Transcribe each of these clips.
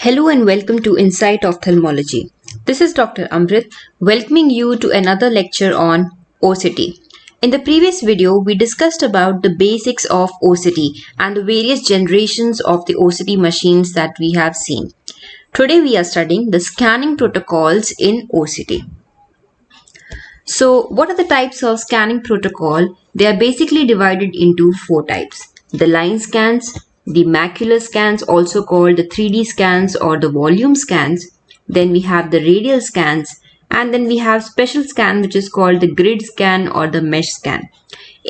Hello and welcome to Insight Ophthalmology. This is Dr. Amrit welcoming you to another lecture on OCT. In the previous video, we discussed about the basics of OCT and the various generations of the OCT machines that we have seen. Today we are studying the scanning protocols in OCT. So what are the types of scanning protocol? They are basically divided into four types. The line scans, the macular scans, also called the 3D scans or the volume scans. Then we have the radial scans, and then we have special scan which is called the grid scan or the mesh scan.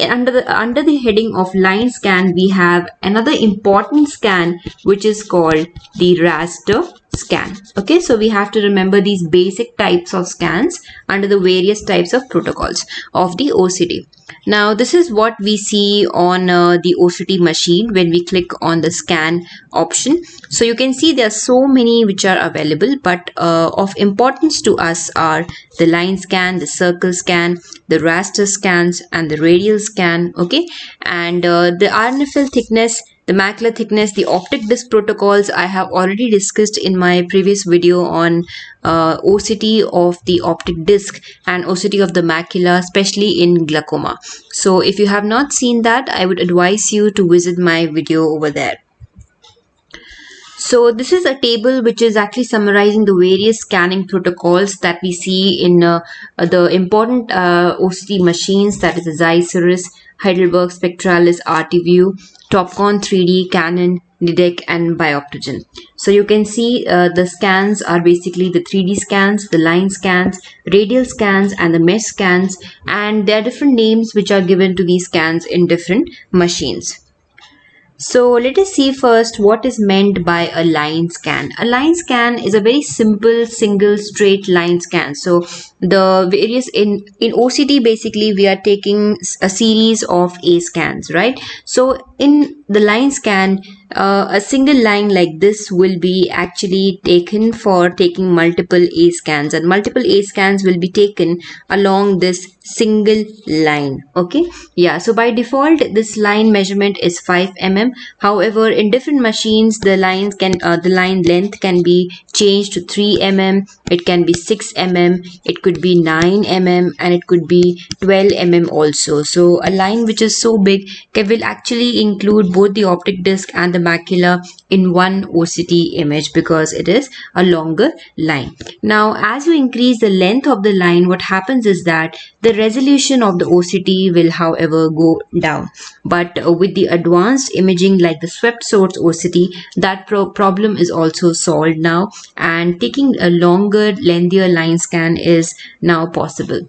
Under the heading of line scan, we have another important scan which is called the raster scan. Okay, so we have to remember these basic types of scans under the various types of protocols of the OCT. Now this is what we see on the OCT machine when we click on the scan option. So you can see there are so many which are available, but of importance to us are the line scan, the circle scan, the raster scans and the radial scan. Okay, and the RNFL thickness, the macular thickness, the optic disc protocols I have already discussed in my previous video on OCT of the optic disc and OCT of the macula, especially in glaucoma. So if you have not seen that, I would advise you to visit my video over there. So this is a table which is actually summarizing the various scanning protocols that we see in the important OCT machines, that is the ziess, cirrhus, heidelberg, spectralis, RTView, topcon, 3D, Canon, Nidec and Bioptogen. So you can see the scans are basically the 3D scans, the line scans, radial scans and the mesh scans, and there are different names which are given to these scans in different machines. So let us see first what is meant by a line scan. A line scan is a very simple single straight line scan. So the various in OCT, basically we are taking a series of A scans, right? So in the line scan, a single line like this will be actually taken for taking multiple A scans, and multiple A scans will be taken along this single line. Okay, yeah, so by default this line measurement is 5 mm. However, in different machines the lines can the line length can be changed to 3 mm, it can be 6 mm, it could be 9 mm and it could be 12 mm also. So a line which is so big will actually include both the optic disc and the macula in one OCT image because it is a longer line. Now as you increase the length of the line, what happens is that the resolution of the OCT will however go down, but with the advanced imaging like the swept source OCT, that problem is also solved now, and taking a longer lengthier line scan is now possible.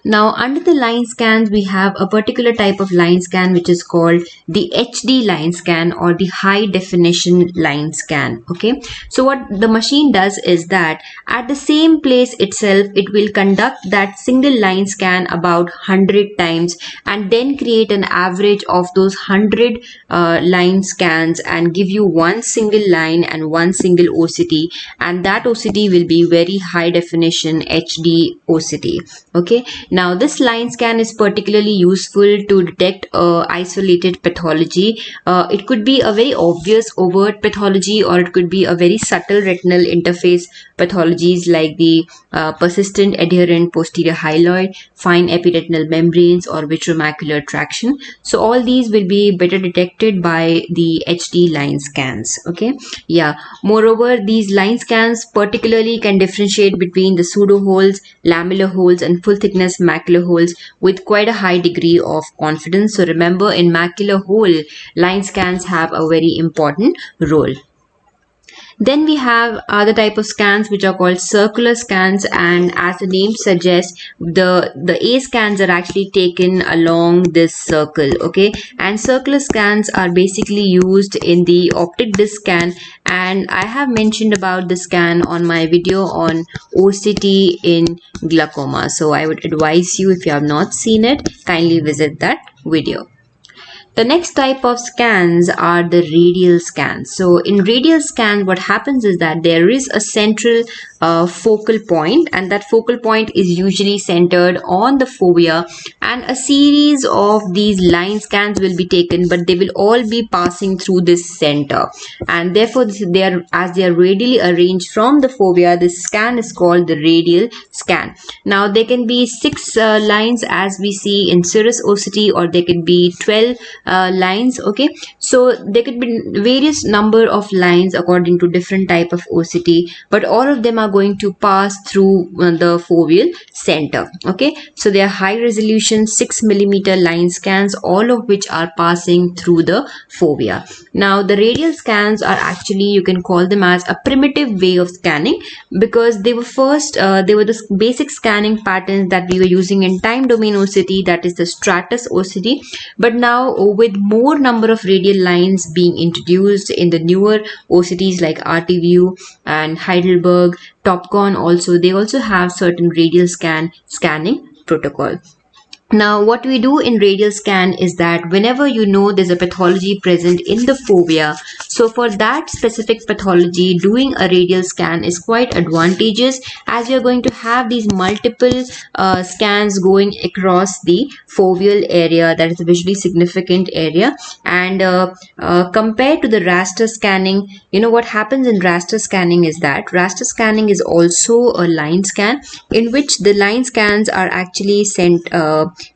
Now under the line scans we have a particular type of line scan which is called the HD line scan or the high definition line scan. Okay, so what the machine does is that at the same place itself it will conduct that single line scan about 100 times and then create an average of those 100 line scans and give you one single line and one single OCT, and that OCT will be very high definition HD OCT. Okay, now this line scan is particularly useful to detect isolated pathology. It could be a very obvious overt pathology or it could be a very subtle retinal interface pathologies like the persistent adherent posterior hyaloid, fine epiretinal membranes or vitreomacular traction. So all these will be better detected by the HD line scans. Okay, yeah, moreover these line scans particularly can differentiate between the pseudo holes, lamellar holes and full thickness macular holes with quite a high degree of confidence. So remember, in macular hole line scans have a very important role. Then we have other type of scans which are called circular scans, and as the name suggests, the A scans are actually taken along this circle. Okay, and circular scans are basically used in the optic disc scan, and I have mentioned about the scan on my video on OCT in glaucoma. So I would advise you, if you have not seen it, kindly visit that video. The next type of scans are the radial scans. So in radial scan, what happens is that there is a central focal point, and that focal point is usually centered on the fovea, and a series of these line scans will be taken, but they will all be passing through this center, and therefore as they are radially arranged from the fovea, this scan is called the radial scan. Now there can be 6 lines as we see in cirrus OCT, or there can be 12 lines. Okay, so there could be various number of lines according to different type of OCT, but all of them are going to pass through the foveal center. Okay, so they are high resolution 6 millimeter line scans, all of which are passing through the fovea. Now the radial scans are actually, you can call them as a primitive way of scanning, because they were the basic scanning patterns that we were using in time domain OCT, that is the stratus OCT. But now with more number of radial lines being introduced in the newer OCTs like RT-View and Heidelberg, topcon also, they also have certain radial scanning protocol. Now what we do in radial scan is that whenever you know there's a pathology present in the fovea, so for that specific pathology, doing a radial scan is quite advantageous, as you're going to have these multiple scans going across the foveal area, that is a visually significant area. And compared to the raster scanning, you know what happens in raster scanning is that raster scanning is also a line scan, in which the line scans are actually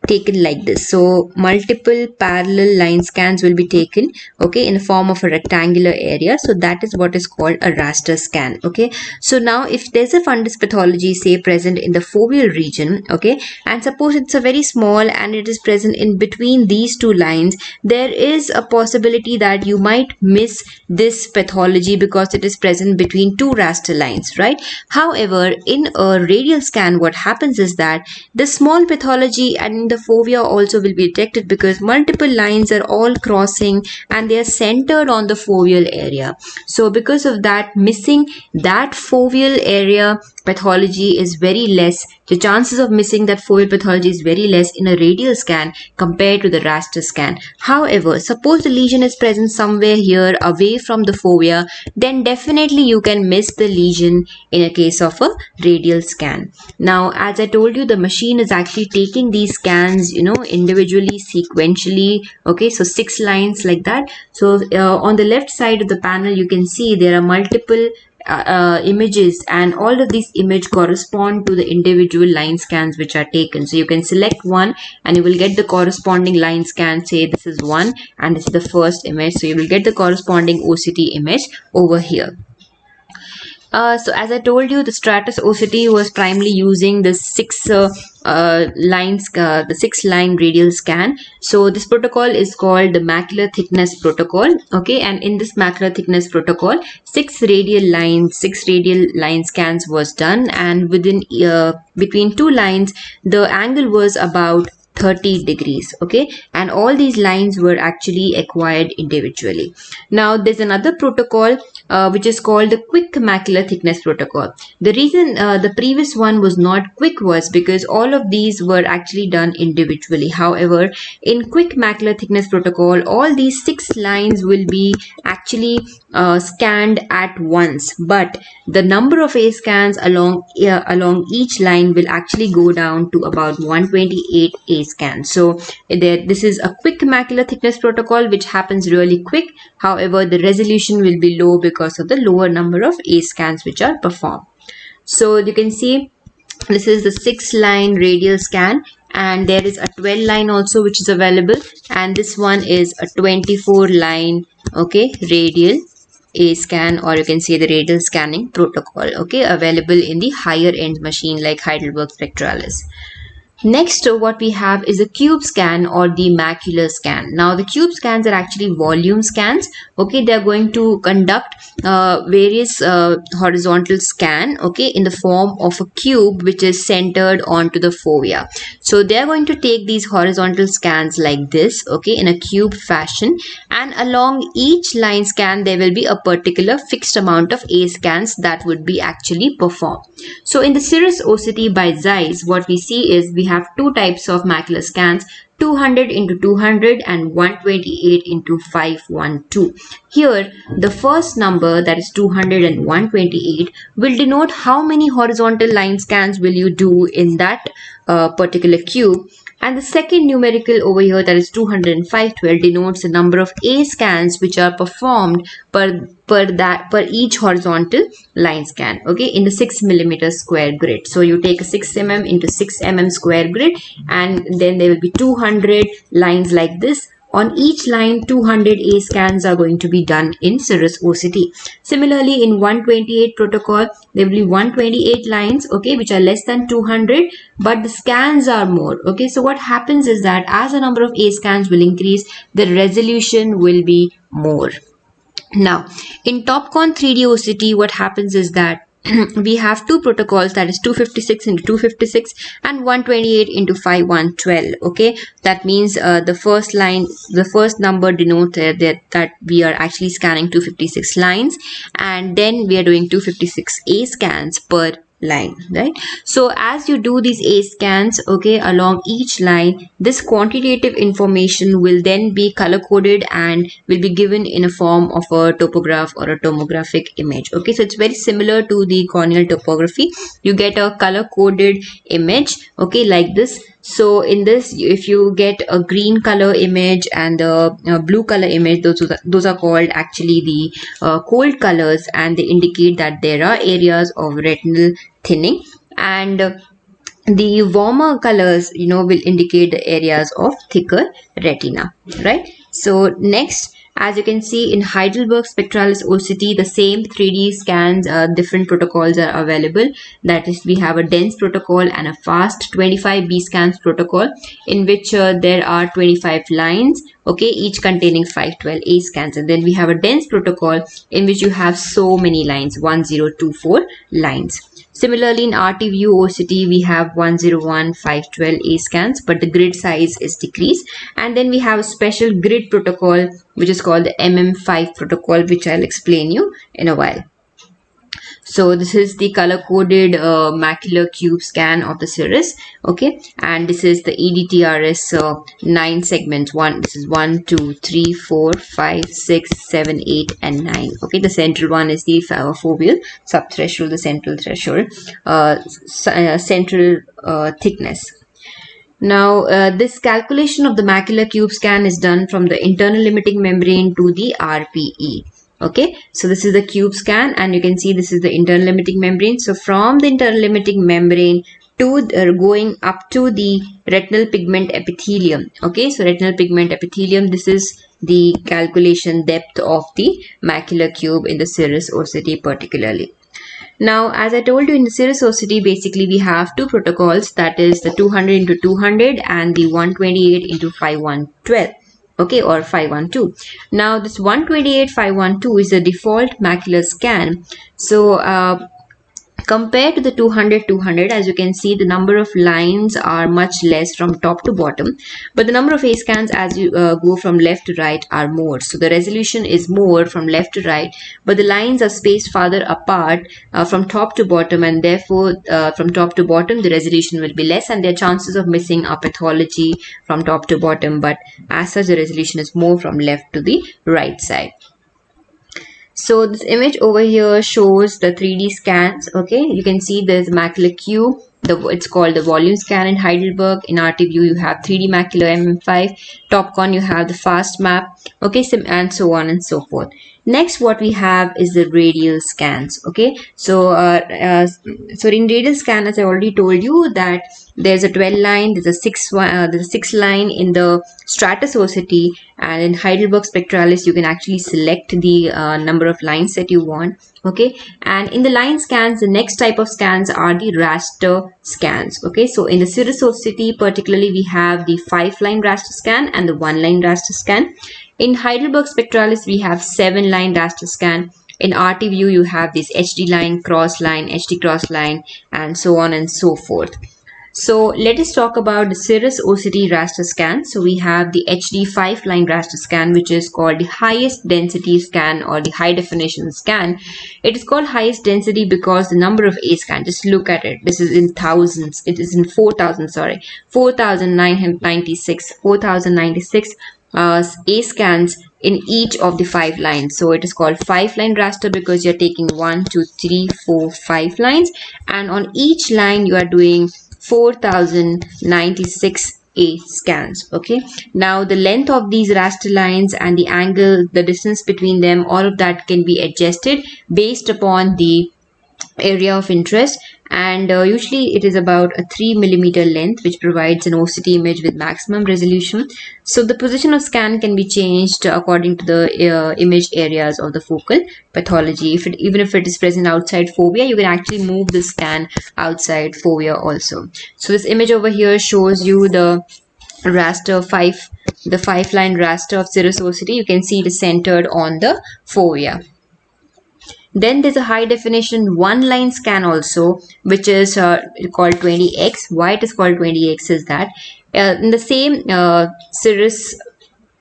taken like this. So multiple parallel line scans will be taken, okay, in the form of a rectangular area. So that is what is called a raster scan. Okay, so now if there's a fundus pathology, say present in the foveal region, okay, and suppose it's a very small and it is present in between these two lines, there is a possibility that you might miss this pathology because it is present between two raster lines, right? However, in a radial scan, what happens is that the small pathology and the fovea also will be detected, because multiple lines are all crossing and they are centered on the foveal area. So because of that, missing that foveal area pathology is very less. The chances of missing that foveal pathology is very less in a radial scan compared to the raster scan. However, suppose the lesion is present somewhere here away from the fovea, then definitely you can miss the lesion in a case of a radial scan. Now, as I told you, the machine is actually taking these scans, you know, individually, sequentially. Okay, so 6 lines like that. So on the left side of the panel, you can see there are multiple images, and all of these images correspond to the individual line scans which are taken. So you can select one and you will get the corresponding line scan. Say this is one and this is the first image, so you will get the corresponding OCT image over here. So as I told you, the stratus OCT was primarily using the 6 line radial scan. So this protocol is called the macular thickness protocol. Okay, and in this macular thickness protocol, 6 radial line scans was done, and within between 2 lines, the angle was about 30 degrees. Okay, and all these lines were actually acquired individually. Now there's another protocol which is called the quick macular thickness protocol. The reason the previous one was not quick was because all of these were actually done individually. However, in quick macular thickness protocol, all these 6 lines will be actually scanned at once, but the number of A scans along each line will actually go down to about 128 A scans. So this is a quick macular thickness protocol which happens really quick. However, the resolution will be low because of the lower number of A scans which are performed. So you can see this is the 6 line radial scan, and there is a 12 line also which is available, and this one is a 24 line, okay, radial A scan, or you can say the radial scanning protocol, okay, available in the higher end machine like Heidelberg spectralis. Next, what we have is a cube scan or the macular scan. Now, the cube scans are actually volume scans. Okay, they are going to conduct various horizontal scan, okay, in the form of a cube which is centered onto the fovea. So they are going to take these horizontal scans like this, okay, in a cube fashion, and along each line scan there will be a particular fixed amount of A scans that would be actually performed. So in the cirrus OCT by ziess, what we see is we have 2 types of macular scans. 200 into 200 and 128 into 512. Here, the first number, that is 200 and 128, will denote how many horizontal line scans will you do in that particular cube. And the second numerical over here, that is 20512, denotes the number of A scans which are performed per each horizontal line scan, okay, in the 6 mm square grid. So you take a 6 mm into 6 mm square grid, and then there will be 200 lines like this. On each line, 200 A scans are going to be done in cirrus OCT. Similarly, in 128 protocol, there will be 128 lines, okay, which are less than 200, but the scans are more, okay. So what happens is that as the number of A scans will increase, the resolution will be more. Now, in topcon 3D OCT, what happens is that we have two protocols, that is 256 into 256 and 128 into 5112, okay. That means the first line, the first number denotes that we are actually scanning 256 lines, and then we are doing 256 A scans per line, right? So as you do these A scans, okay, along each line, this quantitative information will then be color coded and will be given in a form of a topograph or a tomographic image, okay. So it's very similar to the corneal topography. You get a color coded image, okay, like this. So in this, if you get a green color image and a blue color image, those are called actually the cold colors, and they indicate that there are areas of retinal thinning, and the warmer colors, you know, will indicate the areas of thicker retina, right? So next, as you can see in Heidelberg spectralis OCT, the same 3D scans, different protocols are available. That is, we have a dense protocol and a fast 25 B scans protocol, in which there are 25 lines, okay, each containing 512 A scans. And then we have a dense protocol in which you have so many lines, 1024 lines. Similarly, in RT view OCT, we have 101, 512 A scans, but the grid size is decreased. And then we have a special grid protocol, which is called the MM5 protocol, which I'll explain you in a while. So this is the color coded macular cube scan of the cirrus, okay, and this is the EDTRS 9 segments. This is 1, 2, 3, 4, 5, 6, 7, 8, and 9. Okay, the central one is the foveal subthreshold, the central threshold, central thickness. Now, this calculation of the macular cube scan is done from the internal limiting membrane to the RPE. Okay, so this is the cube scan, and you can see this is the internal limiting membrane. So from the internal limiting membrane to going up to the retinal pigment epithelium. Okay, so retinal pigment epithelium, this is the calculation depth of the macular cube in the cirrus OCT particularly. Now, as I told you, in the cirrus OCT, basically we have two protocols, that is the 200 into 200 and the 128 into 5112. Okay, or 512. Now this 128 512 is the default macular scan. So compared to the 200, as you can see, the number of lines are much less from top to bottom, but the number of A scans as you go from left to right are more. So the resolution is more from left to right, but the lines are spaced farther apart from top to bottom, and therefore from top to bottom the resolution will be less, and there are chances of missing a pathology from top to bottom, but as such the resolution is more from left to the right side. So this image over here shows the 3D scans. Okay, you can see there's a macular cube. It's called the volume scan in Heidelberg. In RT view, you have 3D macular MM5. Topcon, you have the fast map. Okay, and so on and so forth. Next, what we have is the radial scans. Okay, so in radial scan, as I already told you, that there's a 12 line, there's a 6 line in the stratus OCT, and in Heidelberg spectralis you can actually select the number of lines that you want. Okay, and in the line scans, the next type of scans are the raster scans. Okay, so in the cirrus OCT particularly, we have the 5-line raster scan and the 1-line raster scan. In Heidelberg spectralis, we have 7-line raster scan. In RT view, you have this HD line, cross line, HD cross line, and so on and so forth. So let us talk about the cirrus OCT raster scan. So we have the HD 5-line raster scan, which is called the highest density scan or the high definition scan. It is called highest density because the number of A scan, just look at it. This is in thousands. It is in 4,000, sorry, 4,996 A scans in each of the 5 lines. So it is called 5-line raster because you're taking 1, 2, 3, 4, 5 lines, and on each line you are doing 4,096 A scans. Okay, now the length of these raster lines and the angle, the distance between them, all of that can be adjusted based upon the area of interest, and usually it is about a 3 millimeter length, which provides an OCT image with maximum resolution. So the position of scan can be changed according to the image areas of the focal pathology. Even if it is present outside fovea, you can actually move the scan outside fovea also. So this image over here shows you the raster 5-line raster of cirrus OCT. You can see it is centered on the fovea. Then there's a high definition 1-line scan also, which is called 20x. Why it is called 20x is that in the same cirrus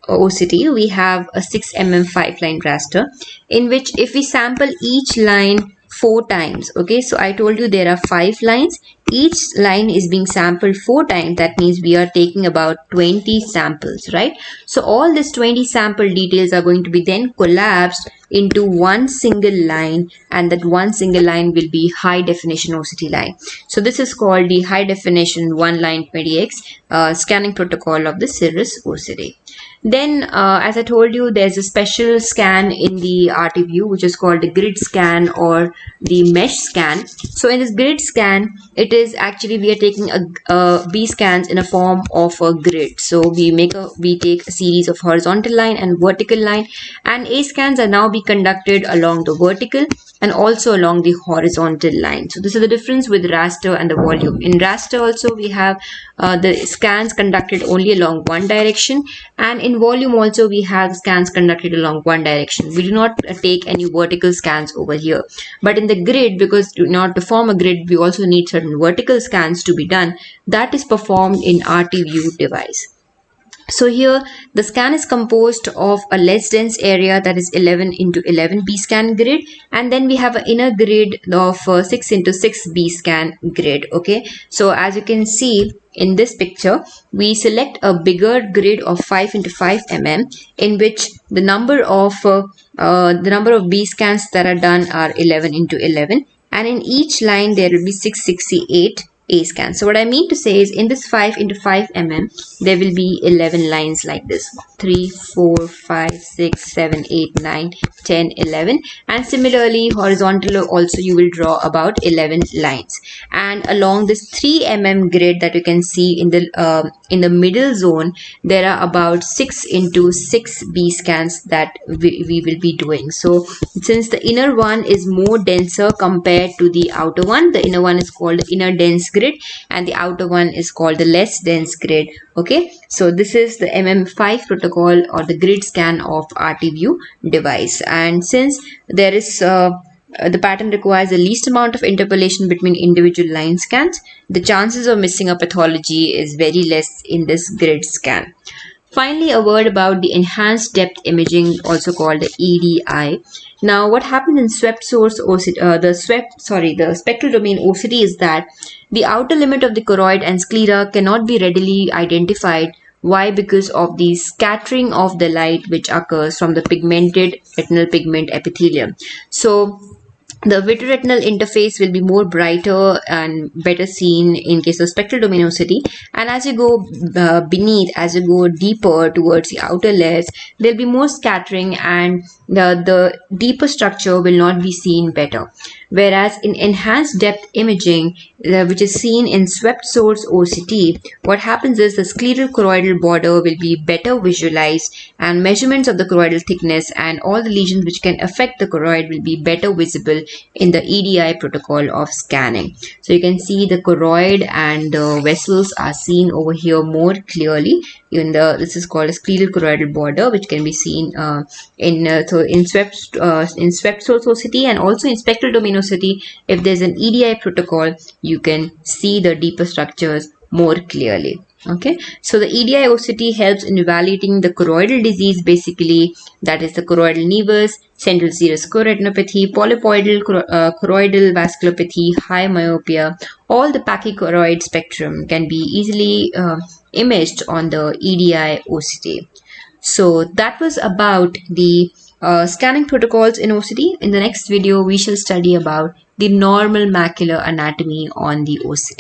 OCT, we have a 6 mm 5-line raster, in which if we sample each line 4 times, okay, so I told you there are 5 lines, each line is being sampled 4 times. That means we are taking about 20 samples, right? So all these 20 sample details are going to be then collapsed into one single line, and that one single line will be high definition OCT line. So this is called the high definition 1-line 20x scanning protocol of the cirrus OCT. Then as I told you, there's a special scan in the RT view which is called the grid scan or the mesh scan. So in this grid scan, it is actually we are taking a B scans in a form of a grid. So we take a series of horizontal line and vertical line, and A scans are now be conducted along the vertical and also along the horizontal line. So this is the difference with raster and the volume. In raster also we have the scans conducted only along one direction, and in volume also we have scans conducted along one direction. We do not take any vertical scans over here. But in the grid, because in order to form a grid, we also need certain vertical scans to be done. That is performed in RT view device. So here the scan is composed of a less dense area, that is 11 into 11 B scan grid, and then we have an inner grid of 6 into 6 B scan grid. Okay, so as you can see in this picture, we select a bigger grid of 5 into 5 mm, in which the number of B scans that are done are 11 into 11, and in each line there will be 668 A scans. So what I mean to say is, in this 5 into 5 mm, there will be 11 lines like this: 3, 4, 5, 6, 7, 8, 9, 10, 11. And similarly, horizontal also you will draw about 11 lines. And along this 3 mm grid that you can see in the middle zone, there are about 6 into 6 B scans that we will be doing. So since the inner one is more denser compared to the outer one, the inner one is called the inner dense grid and the outer one is called the less dense grid. Okay, so this is the MM5 protocol or the grid scan of RT view device. And since there is the pattern requires the least amount of interpolation between individual line scans, the chances of missing a pathology is very less in this grid scan. Finally, a word about the enhanced depth imaging, also called the EDI. Now, what happens in swept source OCT, the spectral domain OCT is that the outer limit of the choroid and sclera cannot be readily identified. Why? Because of the scattering of the light which occurs from the pigmented retinal pigment epithelium. So the vitreoretinal interface will be more brighter and better seen in case of spectral domain OCT, and as you go as you go deeper towards the outer layers, there will be more scattering and the deeper structure will not be seen better. Whereas in enhanced depth imaging, which is seen in swept source OCT, what happens is the scleral choroidal border will be better visualized and measurements of the choroidal thickness and all the lesions which can affect the choroid will be better visible in the EDI protocol of scanning. So you can see the choroid and the vessels are seen over here more clearly. This is called a scleral choroidal border, which can be seen in swept source OCT and also in spectral domain OCT. If there's an EDI protocol, you can see the deeper structures more clearly. Okay, so the EDI OCT helps in evaluating the choroidal disease, basically, that is the choroidal nevus, central serous choroidenopathy, polypoidal choroidal vasculopathy, high myopia. All the pachychoroid spectrum can be easily imaged on the EDI OCT. So that was about the scanning protocols in OCT. In the next video, we shall study about the normal macular anatomy on the OCT.